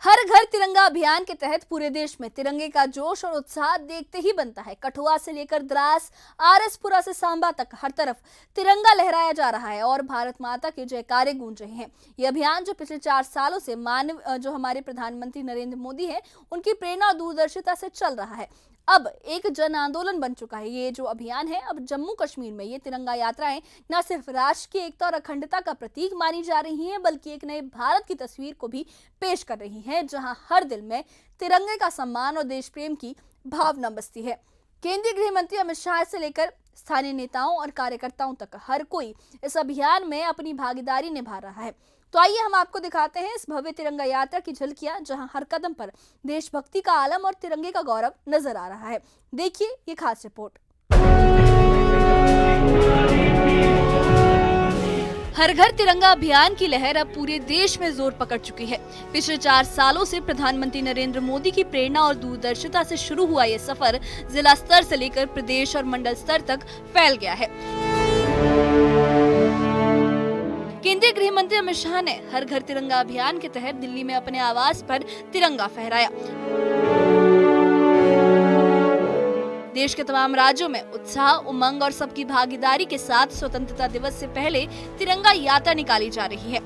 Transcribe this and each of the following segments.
हर घर तिरंगा अभियान के तहत पूरे देश में तिरंगे का जोश और उत्साह देखते ही बनता है। कठुआ से लेकर द्रास, आरएसपुरा से सांबा तक हर तरफ तिरंगा लहराया जा रहा है और भारत माता के जयकारे गूंज रहे हैं। यह अभियान जो पिछले 4 सालों से जो हमारे प्रधानमंत्री नरेंद्र मोदी है, उनकी प्रेरणा और दूरदर्शिता से चल रहा है, अब एक जन आंदोलन बन चुका है। ये जो अभियान है, अब जम्मू कश्मीर में ये तिरंगा यात्राएं न सिर्फ राष्ट्र की एकता और अखंडता का प्रतीक मानी जा रही हैं, बल्कि एक नए भारत की तस्वीर को भी पेश कर रही हैं, जहां हर दिल में तिरंगे का सम्मान और देश प्रेम की भावना बसती है। केंद्रीय गृह मंत्री अमित शाह से लेकर स्थानीय नेताओं और कार्यकर्ताओं तक हर कोई इस अभियान में अपनी भागीदारी निभा रहा है। तो आइए हम आपको दिखाते हैं इस भव्य तिरंगा यात्रा की झलकियां, जहां हर कदम पर देशभक्ति का आलम और तिरंगे का गौरव नजर आ रहा है। देखिए ये खास रिपोर्ट। हर घर तिरंगा अभियान की लहर अब पूरे देश में जोर पकड़ चुकी है। पिछले 4 सालों से प्रधानमंत्री नरेंद्र मोदी की प्रेरणा और दूरदर्शिता से शुरू हुआ ये सफर जिला स्तर से लेकर प्रदेश और मंडल स्तर तक फैल गया है। केंद्रीय गृह मंत्री अमित शाह ने हर घर तिरंगा अभियान के तहत दिल्ली में अपने आवास पर तिरंगा फहराया। देश के तमाम राज्यों में उत्साह, उमंग और सबकी भागीदारी के साथ स्वतंत्रता दिवस से पहले तिरंगा यात्रा निकाली जा रही है।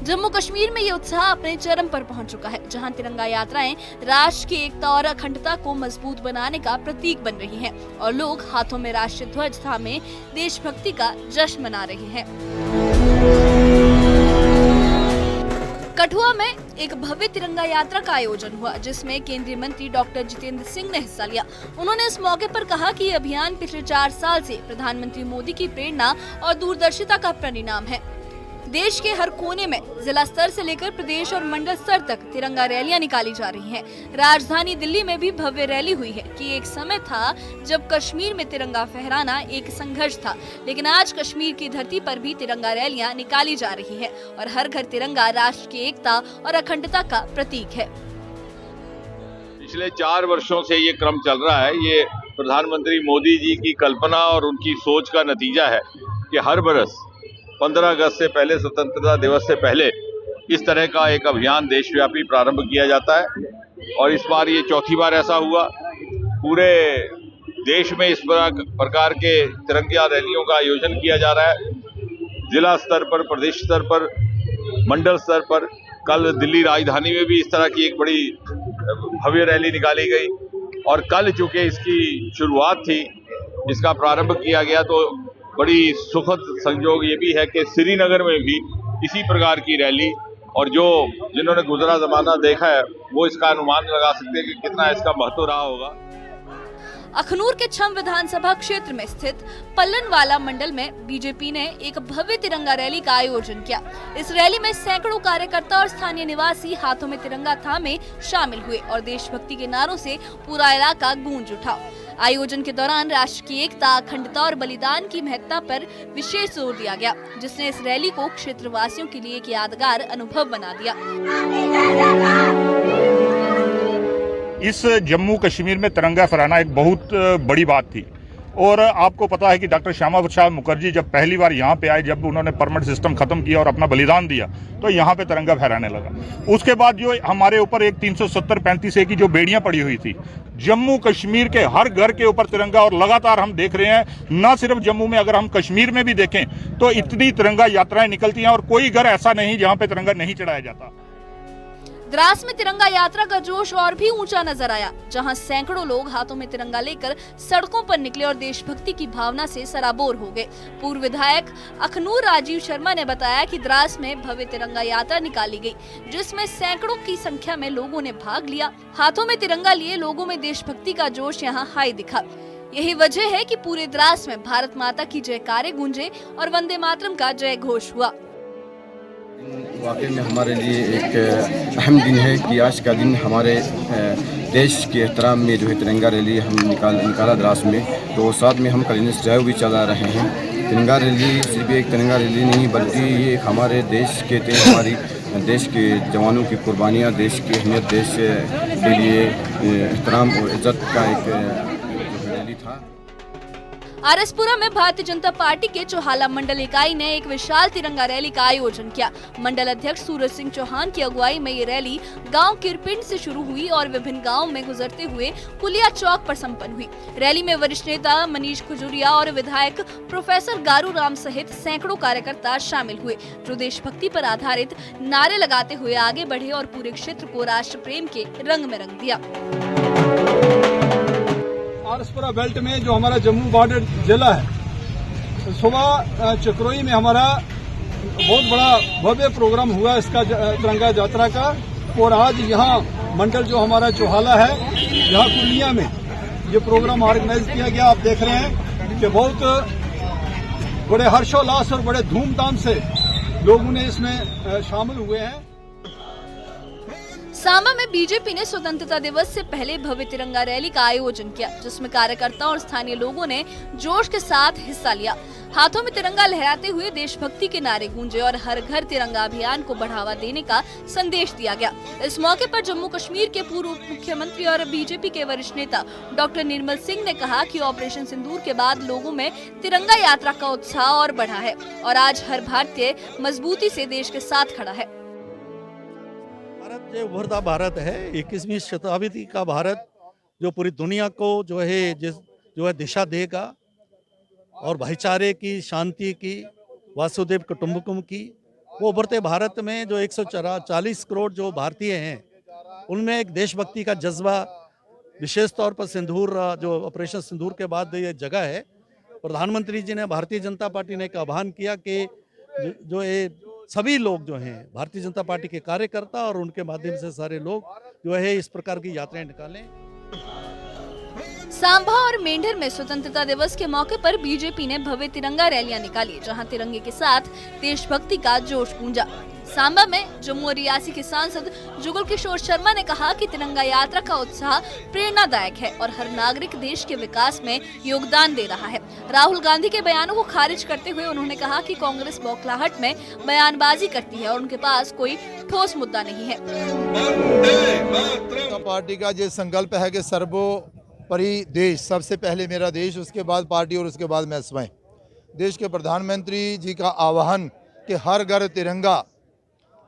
जम्मू कश्मीर में ये उत्साह अपने चरम पर पहुंच चुका है, जहां तिरंगा यात्राएं राष्ट्र की एकता और अखंडता को मजबूत बनाने का प्रतीक बन रही हैं और लोग हाथों में राष्ट्रीय ध्वज थामे देशभक्ति का जश्न मना रहे हैं। कठुआ में एक भव्य तिरंगा यात्रा का आयोजन हुआ, जिसमें केंद्रीय मंत्री डॉक्टर जितेंद्र सिंह ने हिस्सा लिया। उन्होंने इस मौके पर कहा कि ये अभियान पिछले 4 साल से प्रधानमंत्री मोदी की प्रेरणा और दूरदर्शिता का परिणाम है। देश के हर कोने में जिला स्तर से लेकर प्रदेश और मंडल स्तर तक तिरंगा रैलियां निकाली जा रही हैं। राजधानी दिल्ली में भी भव्य रैली हुई है कि एक समय था जब कश्मीर में तिरंगा फहराना एक संघर्ष था, लेकिन आज कश्मीर की धरती पर भी तिरंगा रैलियां निकाली जा रही हैं और हर घर तिरंगा राष्ट्र की एकता और अखंडता का प्रतीक है। पिछले 4 वर्षों से ये क्रम चल रहा है। ये प्रधानमंत्री मोदी जी की कल्पना और उनकी सोच का नतीजा है कि हर बरस 15 अगस्त से पहले, स्वतंत्रता दिवस से पहले इस तरह का एक अभियान देशव्यापी प्रारंभ किया जाता है और इस बार ये चौथी बार ऐसा हुआ। पूरे देश में इस प्रकार के तिरंगा रैलियों का आयोजन किया जा रहा है। जिला स्तर पर, प्रदेश स्तर पर, मंडल स्तर पर। कल दिल्ली राजधानी में भी इस तरह की एक बड़ी भव्य रैली निकाली गई और कल चूंकि इसकी शुरुआत थी, इसका प्रारंभ किया गया, तो बड़ी सुखद संयोग ये भी है कि श्रीनगर में भी इसी प्रकार की रैली, और जिन्होंने गुजरा जमाना देखा है वो इसका अनुमान लगा सकते हैं कि कितना इसका महत्व रहा होगा। अखनूर के छम विधानसभा क्षेत्र में स्थित पल्लनवाला मंडल में बीजेपी ने एक भव्य तिरंगा रैली का आयोजन किया। इस रैली में सैकड़ों कार्यकर्ता और स्थानीय निवासी हाथों में तिरंगा थामे शामिल हुए और देशभक्ति के नारों से पूरा इलाका गूंज उठा। आयोजन के दौरान राष्ट्र की एकता, अखंडता और बलिदान की महत्ता पर विशेष जोर दिया गया, जिसने इस रैली को क्षेत्रवासियों के लिए एक यादगार अनुभव बना दिया। इस जम्मू कश्मीर में तिरंगा फहराना एक बहुत बड़ी बात थी और आपको पता है कि डॉक्टर श्यामा प्रसाद मुखर्जी जब पहली बार यहाँ पे आए, जब उन्होंने परमिट सिस्टम खत्म किया और अपना बलिदान दिया, तो यहाँ पे तिरंगा फहराने लगा। उसके बाद जो हमारे ऊपर एक 370-35 की जो बेड़ियां पड़ी हुई थी, जम्मू कश्मीर के हर घर के ऊपर तिरंगा, और लगातार हम देख रहे हैं, न सिर्फ जम्मू में, अगर हम कश्मीर में भी देखें तो इतनी तिरंगा यात्राएं निकलती हैं और कोई घर ऐसा नहीं जहाँ पे तिरंगा नहीं चढ़ाया जाता। द्रास में तिरंगा यात्रा का जोश और भी ऊंचा नजर आया, जहां सैकड़ों लोग हाथों में तिरंगा लेकर सड़कों पर निकले और देशभक्ति की भावना से सराबोर हो गए। पूर्व विधायक अखनूर राजीव शर्मा ने बताया कि द्रास में भव्य तिरंगा यात्रा निकाली गई, जिसमें सैकड़ों की संख्या में लोगों ने भाग लिया। हाथों में तिरंगा लिए लोगों में देशभक्ति का जोश यहां हाई दिखा। यही वजह है कि पूरे द्रास में भारत माता की जयकारे गूंजे और वंदे मातरम का जय घोष हुआ। वाकई में हमारे लिए एक अहम दिन है कि आज का दिन हमारे देश के एहतराम में जो है तिरंगा रैली हम निकाला द्रास में। तो साथ में हम क्लीनेस ड्राइव भी चला रहे हैं। तिरंगा रैली सिर्फ एक तिरंगा रैली नहीं, बल्कि ये हमारे देश के हमारी देश के जवानों की कुर्बानियाँ, देश की अहमियत, देश के लिए एहतराम और इज्जत का एक रैली था। आरएसपुरा में भारतीय जनता पार्टी के चौहाला मंडल इकाई ने एक विशाल तिरंगा रैली का आयोजन किया। मंडल अध्यक्ष सूरज सिंह चौहान की अगुवाई में ये रैली गांव किरपिंड से शुरू हुई और विभिन्न गांवों में गुजरते हुए पुलिया चौक पर संपन्न हुई। रैली में वरिष्ठ नेता मनीष खजुरिया और विधायक प्रोफेसर गारू राम सहित सैकड़ों कार्यकर्ता शामिल हुए, जो देशभक्ति पर आधारित नारे लगाते हुए आगे बढ़े और पूरे क्षेत्र को राष्ट्र प्रेम के रंग में रंग दिया। आरएसपुरा बेल्ट में जो हमारा जम्मू बॉर्डर जिला है, सुबह चक्रोई में हमारा बहुत बड़ा भव्य प्रोग्राम हुआ इसका तिरंगा यात्रा का। और आज यहाँ मंडल जो हमारा चौहाला है, यहाँ कुलिया में ये प्रोग्राम ऑर्गेनाइज किया गया। आप देख रहे हैं कि बहुत बड़े हर्षोल्लास और बड़े धूमधाम से लोगों ने इसमें शामिल हुए हैं। सांबा में बीजेपी ने स्वतंत्रता दिवस से पहले भव्य तिरंगा रैली का आयोजन किया, जिसमें कार्यकर्ताओं और स्थानीय लोगों ने जोश के साथ हिस्सा लिया। हाथों में तिरंगा लहराते हुए देशभक्ति के नारे गूंजे और हर घर तिरंगा अभियान को बढ़ावा देने का संदेश दिया गया। इस मौके पर जम्मू कश्मीर के पूर्व उप मुख्यमंत्री और बीजेपी के वरिष्ठ नेता डॉक्टर निर्मल सिंह ने कहा कि ऑपरेशन सिंदूर के बाद लोगों में तिरंगा यात्रा का उत्साह और बढ़ा है और आज हर भारतीय मजबूती से देश के साथ खड़ा है। भारत जो उभरता भारत है, 21वीं शताब्दी का भारत जो पूरी दुनिया को जो है दिशा देगा और भाईचारे की, शांति की, वासुदेव कुटुंबकम की, वो उभरते भारत में जो 140 करोड़ जो भारतीय हैं, उनमें एक देशभक्ति का जज्बा, विशेष तौर पर सिंदूर जो ऑपरेशन सिंदूर के बाद ये जगह है। प्रधानमंत्री जी ने, भारतीय जनता पार्टी ने एक आह्वान किया कि जो ये सभी लोग जो हैं, भारतीय जनता पार्टी के कार्यकर्ता और उनके माध्यम से सारे लोग जो है इस प्रकार की यात्राएं निकालें। सांबा और मेंढर में स्वतंत्रता दिवस के मौके पर बीजेपी ने भव्य तिरंगा रैलियां निकाली, जहां तिरंगे के साथ देशभक्ति का जोश गूंजा। सांबा में जम्मू और रियासी के सांसद जुगल किशोर शर्मा ने कहा कि तिरंगा यात्रा का उत्साह प्रेरणादायक है और हर नागरिक देश के विकास में योगदान दे रहा है। राहुल गांधी के बयानों को खारिज करते हुए उन्होंने कहा कि कांग्रेस बौखलाहट में बयानबाजी करती है और उनके पास कोई ठोस मुद्दा नहीं है। पार्टी का ये संकल्प है कि सर्वोपरि देश, सबसे पहले मेरा देश, उसके बाद पार्टी और उसके बाद मैं स्वयं। देश के प्रधानमंत्री जी का आह्वान कि हर घर तिरंगा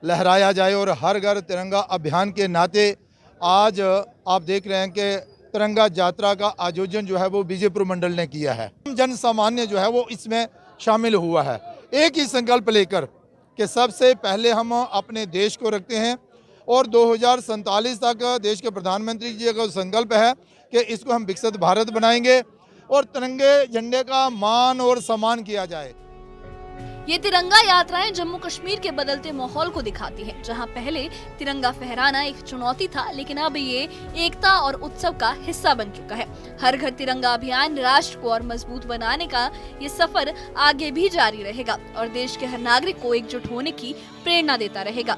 लहराया जाए और हर घर तिरंगा अभियान के नाते आज आप देख रहे हैं कि तिरंगा यात्रा का आयोजन जो है वो बीजेपुर मंडल ने किया है। जन सामान्य जो है वो इसमें शामिल हुआ है, एक ही संकल्प लेकर कि सबसे पहले हम अपने देश को रखते हैं और 2047 तक देश के प्रधानमंत्री जी का संकल्प है कि इसको हम विकसित भारत बनाएंगे और तिरंगे झंडे का मान और सम्मान किया जाए। ये तिरंगा यात्राएं जम्मू कश्मीर के बदलते माहौल को दिखाती हैं, जहां पहले तिरंगा फहराना एक चुनौती था, लेकिन अब ये एकता और उत्सव का हिस्सा बन चुका है। हर घर तिरंगा अभियान राष्ट्र को और मजबूत बनाने का ये सफर आगे भी जारी रहेगा और देश के हर नागरिक को एकजुट होने की प्रेरणा देता रहेगा।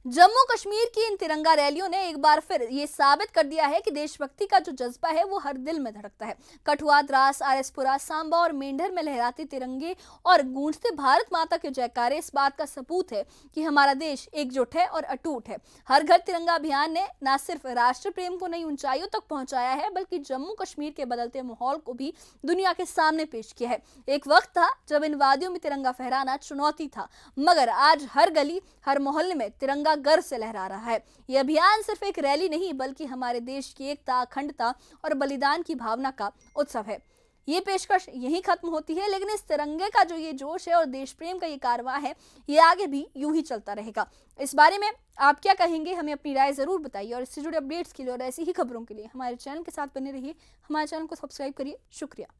जम्मू कश्मीर की इन तिरंगा रैलियों ने एक बार फिर ये साबित कर दिया है कि देशभक्ति का जो जज्बा है वो हर दिल में धड़कता है। कठुआ, द्रास, आरएसपुरा, सांबा और मेंढर में लहराते तिरंगे और गूंजते भारत माता के जयकारे इस बात का सबूत है कि हमारा देश एकजुट है और अटूट है। हर घर तिरंगा अभियान ने न सिर्फ राष्ट्र प्रेम को नई ऊंचाइयों तक पहुंचाया है, बल्कि जम्मू कश्मीर के बदलते माहौल को भी दुनिया के सामने पेश किया है। एक वक्त था जब इन वादियों में तिरंगा फहराना चुनौती था, मगर आज हर गली, हर मोहल्ले में तिरंगा गर्व से लहरा रहा है। यह अभियान सिर्फ एक रैली नहीं, बल्कि हमारे देश की एकता, अखंडता और बलिदान की भावना का उत्सव है। ये पेशकश यहीं खत्म होती है, लेकिन इस तिरंगे का जो ये जोश है और देश प्रेम का ये कारवां है, ये आगे भी यूं ही चलता रहेगा। इस बारे में आप क्या कहेंगे, हमें अपनी राय जरूर बताइए और इससे जुड़े अपडेट्स के लिए और ऐसी ही खबरों के लिए हमारे चैनल के साथ बने रहिए। हमारे चैनल को सब्सक्राइब करिए। शुक्रिया।